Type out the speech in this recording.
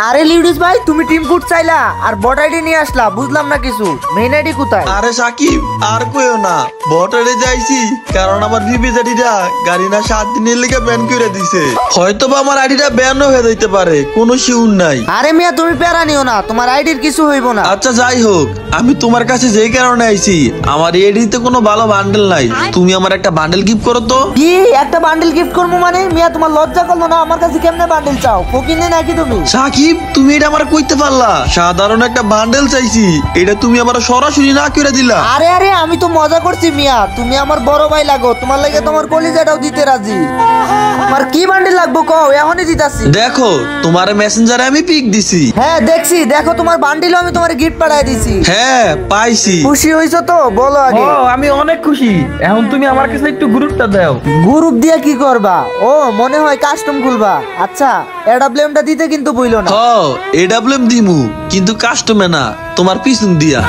আরে লিউডিস ভাই, তুমি টিম কোড চাইলা আর বট আইডি নিয়ে আসলা, বুঝলাম না কিছু। মেইন আইডি কোথায়? আরে সাকিব আর কইও না, বটারে যাইছি কারণ আমার বিবিজাটিটা গাড়ি না 7 দিনের লেগে ব্যান করে দিছে। হয়তো বা আমার আইডিটা ব্যান হয়ে যাইতে পারে, কোনো শিউর নাই। আরে মিয়া তুমি প্যারা নিও না, তোমার আইডির কিছু হইব না। আচ্ছা যাই হোক, আমি তোমার কাছে যেই কারণে আইছি, আমার এডিতে কোনো ভালো বান্ডেল নাই, তুমি আমার একটা বান্ডেল গিফট করো তো। কি একটা বান্ডেল গিফট করবো মানে? মিয়া তোমার লজ্জা করলো না? আমার কাছে কেমনে বান্ডেল চাও? ফকিনে নাকি তুমি? সাকিব তুমি এটা আমার কইতে পারলা? সাধারণ একটা বান্ডেল চাইছি, এটা তুমি আমার সরাসরি না করে দিলা। আরে আরে আমি তো মজা করছি মিয়া, তুমি আমার বড় ভাই লাগো, তোমার লাগে তোমার কলিজাটাও দিতে রাজি। আমার কি বান্ডেল লাগবো কও, এখনই দিতাছি। দেখো তোমার মেসেঞ্জারে আমি পিক দিছি। হ্যাঁ দেখছি, দেখো তোমার বান্ডিলও আমি তোমার গিফট পাঠাই দিছি। হ্যাঁ পাইছি। খুশি হইছো তো? বলো আগে। ও আমি অনেক খুশি। এখন তুমি আমার কাছে একটু গ্রুপটা দাও। গ্রুপ দিয়া কি করবা? ও মনে হয় কাস্টম খুলবা। আচ্ছা এডাব্লিউএমটা দিতে কিন্তু বইলো না। এডাব্লিউএম দিমু, কিন্তু কাস্টমে না, তোমার পিছন দিয়া।